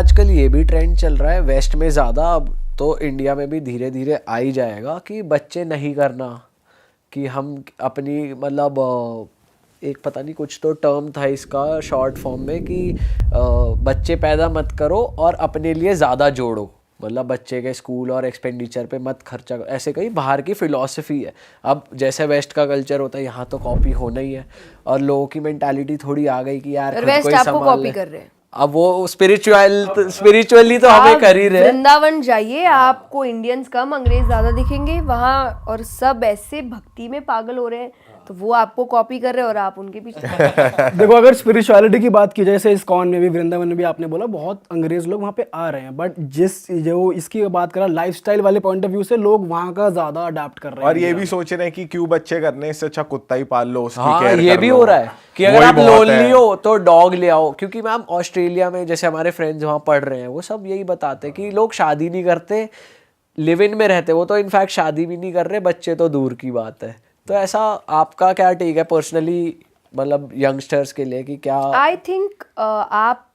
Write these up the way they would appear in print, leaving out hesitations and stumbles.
आजकल ये भी ट्रेंड चल रहा है वेस्ट में ज़्यादा, अब तो इंडिया में भी धीरे धीरे आ ही जाएगा कि बच्चे नहीं करना, कि हम अपनी मतलब एक पता नहीं कुछ तो टर्म था इसका शॉर्ट फॉर्म में कि बच्चे पैदा मत करो और अपने लिए ज़्यादा जोड़ो, मतलब बच्चे के स्कूल और एक्सपेंडिचर पे मत खर्चा करो, ऐसे कहीं बाहर की फ़िलॉसफी है। अब जैसे वेस्ट का कल्चर होता है यहाँ तो कॉपी होना ही है, और लोगों की मेंटालिटी थोड़ी आ गई कि यार खुद को ही आपको संभाल कॉपी ले। कर रहे हैं। अब वो स्पिरिचुअली तो हमें कर ही रहे हैं। वृंदावन जाइए, आपको इंडियंस कम अंग्रेज ज्यादा दिखेंगे वहाँ, और सब ऐसे भक्ति में पागल हो रहे हैं, तो वो आपको कॉपी कर रहे हैं और आप उनके पीछे। देखो अगर स्पिरिचुअलिटी की बात की जाए, जैसे इस्कॉन में भी, वृंदावन में भी आपने बोला बहुत अंग्रेज लोग वहाँ पे आ रहे हैं, बट जो इसकी बात करा लाइफस्टाइल वाले पॉइंट ऑफ व्यू से, लोग वहाँ का ज्यादा अडाप्ट कर रहे हैं और ये भी सोच रहे हैं कि क्यों बच्चे करने, इससे अच्छा कुत्ता ही पाल लो, उसकी हाँ, केयर ये कर भी लो। हो रहा है कि अगर वही आप बहुत लोनली है। हो तो डॉग ले आओ, क्योंकि मैम ऑस्ट्रेलिया में जैसे हमारे फ्रेंड्स वहाँ पढ़ रहे हैं वो सब यही बताते हैं कि लोग शादी नहीं करते, लिव इन में रहते, वो तो इनफैक्ट शादी भी नहीं कर रहे, बच्चे तो दूर की बात है। तो ऐसा आपका क्या टेक है पर्सनली, मतलब यंगस्टर्स के लिए कि क्या? आई थिंक आप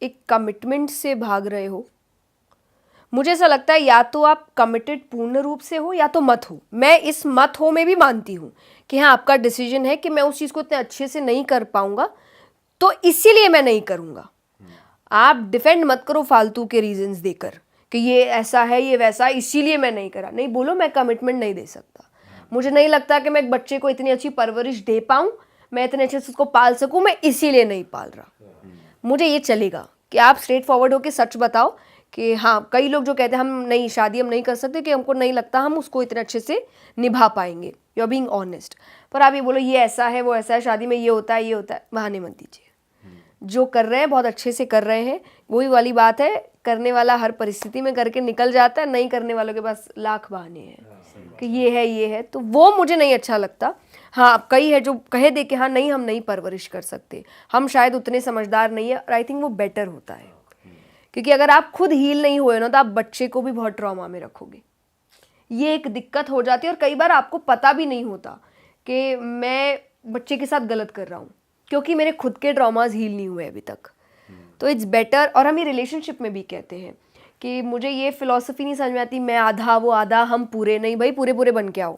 एक कमिटमेंट से भाग रहे हो। मुझे ऐसा लगता है या तो आप कमिटेड पूर्ण रूप से हो या तो मत हो। मैं इस मत हो में भी मानती हूँ कि हाँ आपका डिसीजन है कि मैं उस चीज़ को इतने अच्छे से नहीं कर पाऊंगा तो इसीलिए मैं नहीं करूँगा। आप डिफेंड मत करो फालतू के रीजंस देकर कि ये ऐसा है ये वैसा इसीलिए मैं नहीं करा। नहीं, बोलो मैं कमिटमेंट नहीं दे सकता, मुझे नहीं लगता कि मैं एक बच्चे को इतनी अच्छी परवरिश दे पाऊँ, मैं इतने अच्छे से उसको पाल सकूँ, मैं इसीलिए नहीं पाल रहा। मुझे ये चलेगा कि आप स्ट्रेट फॉरवर्ड होकर सच बताओ कि हाँ, कई लोग जो कहते हैं हम नहीं शादी हम नहीं कर सकते कि हमको नहीं लगता हम उसको इतने अच्छे से निभा पाएंगे, यू आर बीइंग ऑनेस्ट। पर आप ये बोलो ये ऐसा है वो ऐसा है, शादी में ये होता है, बहाने मत दीजिए। जो कर रहे हैं बहुत अच्छे से कर रहे हैं, वही वाली बात है, करने वाला हर परिस्थिति में करके निकल जाता है, नहीं करने वालों के पास लाख बहाने हैं कि ये है, तो वो मुझे नहीं अच्छा लगता। हाँ, कई है जो कहे दे कि हाँ नहीं हम नहीं परवरिश कर सकते, हम शायद उतने समझदार नहीं है, और आई थिंक वो बेटर होता है, क्योंकि अगर आप खुद हील नहीं हुए ना तो आप बच्चे को भी बहुत ट्रॉमा में रखोगे। ये एक दिक्कत हो जाती है, और कई बार आपको पता भी नहीं होता कि मैं बच्चे के साथ गलत कर रहा हूँ, क्योंकि मेरे खुद के ट्रॉमाज हील नहीं हुए अभी तक। तो इट्स बेटर। और हम ये रिलेशनशिप में भी कहते हैं कि मुझे ये फिलॉसफी नहीं समझ में आती मैं आधा वो आधा हम पूरे, नहीं भाई पूरे पूरे बन के आओ,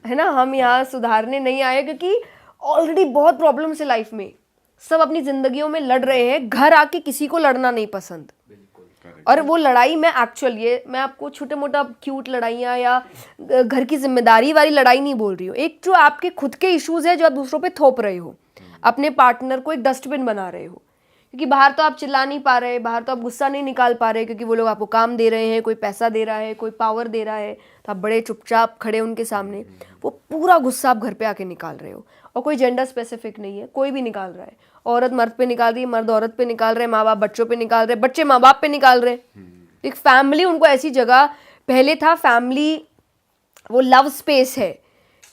है ना। हम यहाँ सुधारने नहीं आए, क्योंकि ऑलरेडी बहुत प्रॉब्लम्स है लाइफ में, सब अपनी जिंदगियों में लड़ रहे हैं, घर आके किसी को लड़ना नहीं पसंद। और वो लड़ाई मैं मैं आपको छोटे मोटा क्यूट लड़ाइयाँ या घर की जिम्मेदारी वाली लड़ाई नहीं बोल रही हूँ। एक जो आपके खुद के इश्यूज है जो आप दूसरों पे थोप रहे हो, अपने पार्टनर को एक डस्टबिन बना रहे हो, क्योंकि बाहर तो आप चिल्ला नहीं पा रहे, बाहर तो आप गुस्सा नहीं निकाल पा रहे, क्योंकि वो लोग आपको काम दे रहे हैं, कोई पैसा दे रहा है, कोई पावर दे रहा है, तो आप बड़े चुपचाप खड़े उनके सामने, वो पूरा गुस्सा आप घर पे आके निकाल रहे हो। और कोई जेंडर स्पेसिफिक नहीं है, कोई भी निकाल रहा है, औरत मर्द पे निकाल रही है, मर्द औरत पे निकाल रहे, माँ बाप बच्चों पे निकाल रहे, बच्चे माँ बाप पे निकाल रहे। एक फैमिली उनको ऐसी जगह, पहले था फैमिली वो लव स्पेस है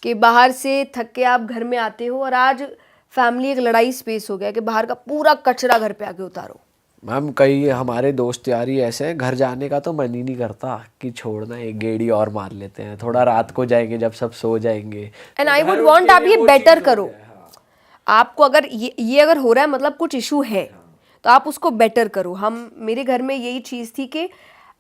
कि बाहर से थक के आप घर में आते हो, और आज फैमिली एक लड़ाई स्पेस हो गया कि बाहर का पूरा कचरा घर पे आके उतारो। मैम कई हमारे दोस्त यार ही ऐसे हैं, घर जाने का तो मन ही नहीं करता कि छोड़ना, एक गेड़ी और मार लेते हैं, थोड़ा रात को जाएंगे जब सब सो जाएंगे। एंड आई वुड वांट आप ये बेटर करो। आपको अगर ये अगर हो रहा है मतलब कुछ इशू है, तो आप उसको बेटर करो। मेरे घर में यही चीज़ थी कि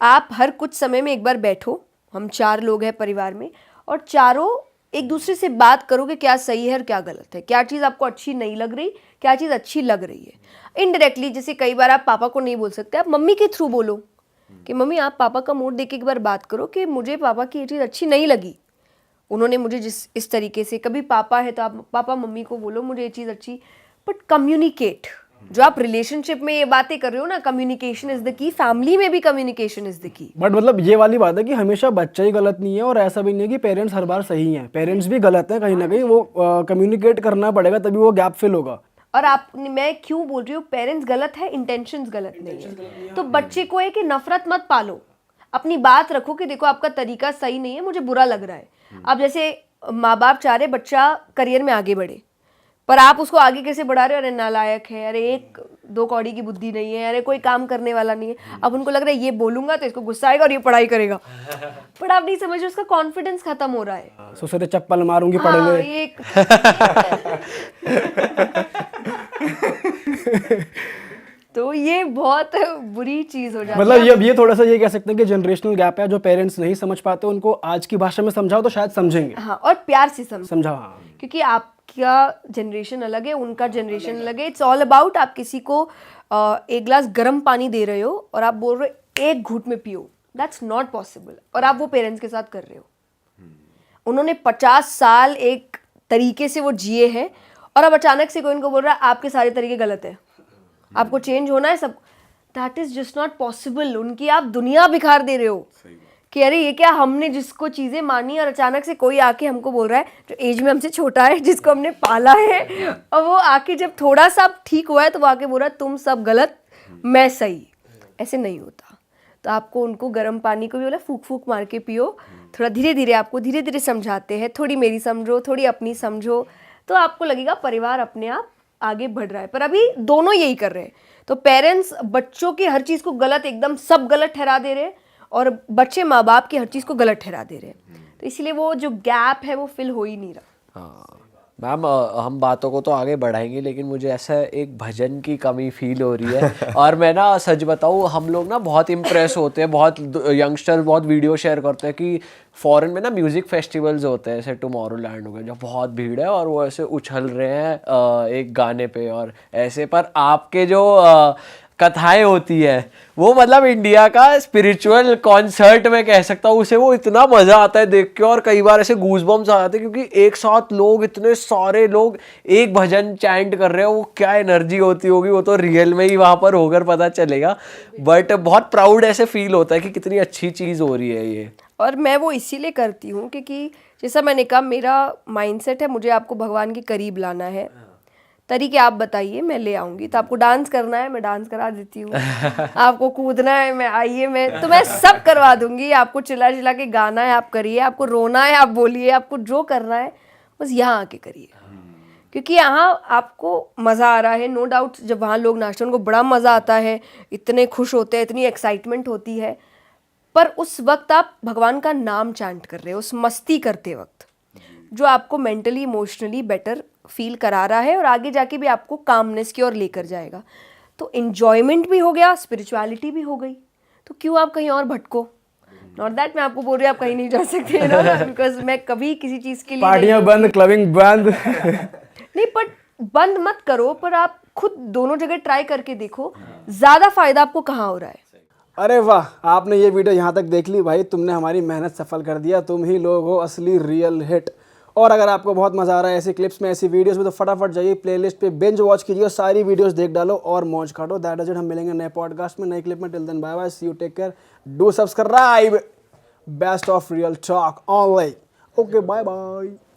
आप हर कुछ समय में एक बार बैठो, हम 4 लोग हैं परिवार में, और चारों एक दूसरे से बात करो कि क्या सही है और क्या गलत है, क्या चीज़ आपको अच्छी नहीं लग रही, क्या चीज़ अच्छी लग रही है। इनडायरेक्टली, जैसे कई बार आप पापा को नहीं बोल सकते, आप मम्मी के थ्रू बोलो कि मम्मी आप पापा का मूड देख के एक बार बात करो कि मुझे पापा की ये चीज़ अच्छी नहीं लगी, उन्होंने मुझे इस तरीके से, कभी पापा है तो आप पापा मम्मी को बोलो मुझे ये चीज़ अच्छी, बट कम्युनिकेट। जो आप रिलेशनशिप में ये बातें कर रहे हो ना, communication is the key, family में भी communication is the key. But मतलब ये वाली बात है कि हमेशा बच्चा ही गलत नहीं है, और ऐसा भी नहीं है कि पेरेंट्स हर बार सही हैं, पेरेंट्स भी गलत हैं कहीं ना कहीं, वो कम्युनिकेट करना पड़ेगा तभी वो गैप फिल होगा। और मैं क्यों बोल रही हूँ पेरेंट्स गलत है, इंटेंशंस गलत नहीं है। तो बच्चे को है कि नफरत मत पालो, अपनी बात रखो कि देखो आपका तरीका सही नहीं है, मुझे बुरा लग रहा है। अब जैसे माँ बाप चाह रहे बच्चा करियर में आगे बढ़े, पर आप उसको आगे कैसे बढ़ा रहे हो, अरे नालायक है, अरे 1-2 कौड़ी की बुद्धि नहीं है, अरे कोई काम करने वाला नहीं है। अब उनको लग रहा है ये बोलूंगा तो इसको गुस्सा आएगा और ये पढ़ाई करेगा, पर आप नहीं समझ रहे उसका कॉन्फिडेंस खत्म हो रहा है। सोचते चप्पल मारूंगी पढ़ ले। तो ये बहुत बुरी चीज हो जाती मतलब है। ये थोड़ा सा ये कह सकते हैं कि जनरेशनल गैप है, जो पेरेंट्स नहीं समझ पाते उनको आज की भाषा में समझाओ तो शायद समझेंगे। हाँ, और प्यार से समझाओ, हाँ। क्योंकि आपका जनरेशन अलग है, उनका जनरेशन अलग है। इट्स ऑल अबाउट आप किसी को एक गिलास गर्म पानी दे रहे हो और आप बोल रहे हो एक घूंट में पियो, दैट्स नॉट पॉसिबल। और आप वो पेरेंट्स के साथ कर रहे हो। उन्होंने 50 साल एक तरीके से वो जिए हैं और अब अचानक से कोई उनको बोल रहा है आपके सारे तरीके गलत है, आपको चेंज होना है सब, that is just not possible. उनकी आप दुनिया बिखार दे रहे हो कि अरे ये क्या, हमने जिसको चीज़ें मानी और अचानक से कोई आके हमको बोल रहा है जो एज में हमसे छोटा है, जिसको हमने पाला है, और वो आके जब थोड़ा सा ठीक हुआ है तो वो आके बोल रहा है तुम सब गलत मैं सही। ऐसे नहीं होता। तो आपको उनको गर्म पानी को भी बोला फूक फूक मार के पियो, थोड़ा धीरे धीरे, आपको धीरे धीरे समझाते हैं, थोड़ी मेरी समझो थोड़ी अपनी समझो, तो आपको लगेगा परिवार अपने आप आगे बढ़ रहा है। पर अभी दोनों यही कर रहे हैं। तो पेरेंट्स बच्चों की हर चीज़ को गलत, एकदम सब गलत ठहरा दे रहे हैं, और बच्चे माँ बाप की हर चीज़ को गलत ठहरा दे रहे हैं। तो इसलिए वो जो गैप है वो फिल हो ही नहीं रहा। हाँ मैम, हम बातों को तो आगे बढ़ाएंगे, लेकिन मुझे ऐसा एक भजन की कमी फील हो रही है। और मैं ना सच बताऊँ, हम लोग ना बहुत इम्प्रेस होते हैं, बहुत यंगस्टर्स बहुत वीडियो शेयर करते हैं कि फॉरेन में ना म्यूज़िक फेस्टिवल्स होते हैं, जैसे टुमारोलैंड हो गया, जब बहुत भीड़ है और वो ऐसे उछल रहे हैं एक गाने पे और ऐसे। पर आपके जो कथाएं होती है वो मतलब इंडिया का स्पिरिचुअल कॉन्सर्ट में कह सकता हूँ उसे, वो इतना मज़ा आता है देख के, और कई बार ऐसे गूज़बम्स आ जाते हैं क्योंकि एक साथ लोग, इतने सारे लोग एक भजन चैंट कर रहे हैं, वो क्या एनर्जी होती होगी वो तो रियल में ही वहाँ पर होकर पता चलेगा। बट बहुत प्राउड ऐसे फील होता है कि कितनी अच्छी चीज़ हो रही है ये। और मैं वो इसीलिए करती हूँ क्योंकि जैसा मैंने कहा, मेरा माइंडसेट है मुझे आपको भगवान के करीब लाना है। तरीके आप बताइए, मैं ले आऊँगी। तो आपको डांस करना है, मैं डांस करा देती हूँ। आपको कूदना है, मैं आइए, मैं सब करवा दूंगी। आपको चिल्ला चिल्ला के गाना है, आप करिए। आपको रोना है, आप बोलिए। आपको जो करना है बस यहाँ आके करिए, क्योंकि यहाँ आपको मज़ा आ रहा है। नो डाउट जब वहाँ लोग नाचते हैं उनको बड़ा मज़ा आता है, इतने खुश होते हैं, इतनी एक्साइटमेंट होती है। पर उस वक्त आप भगवान का नाम चैंट कर रहे हो, उस मस्ती करते वक्त, जो आपको मेंटली इमोशनली बेटर फील करा रहा है और आगे जाके भी आपको कामनेस की ओर लेकर जाएगा। तो एन्जॉयमेंट भी हो गया, स्पिरिचुअलिटी भी हो गई। तो क्यों आप कहीं और भटको? नॉट दैट मैं आपको बोल रही हूँ आप कहीं नहीं जा सकते ना, बिकॉज मैं कभी किसी चीज़ के लिए पार्टियां बंद, क्लबिंग बंद। नहीं, पर बंद मत करो, पर आप खुद दोनों जगह ट्राई करके देखो, ज़्यादा फायदा आपको कहाँ हो रहा है। अरे वाह, आपने ये वीडियो यहाँ तक देख ली भाई, तुमने हमारी मेहनत सफल कर दिया। तुम ही लोग हो असली रियल हिट। और अगर आपको बहुत मज़ा आ रहा है ऐसी क्लिप्स में, ऐसी वीडियोस में, तो फटाफट जाइए प्लेलिस्ट पे, बिंज वॉच कीजिए और सारी वीडियोस देख डालो और मौज काटो। That is it. हम मिलेंगे नए पॉडकास्ट में, नई क्लिप में। Till then bye bye, see you, take care, do subscribe. Best of real talk online. Okay, bye bye.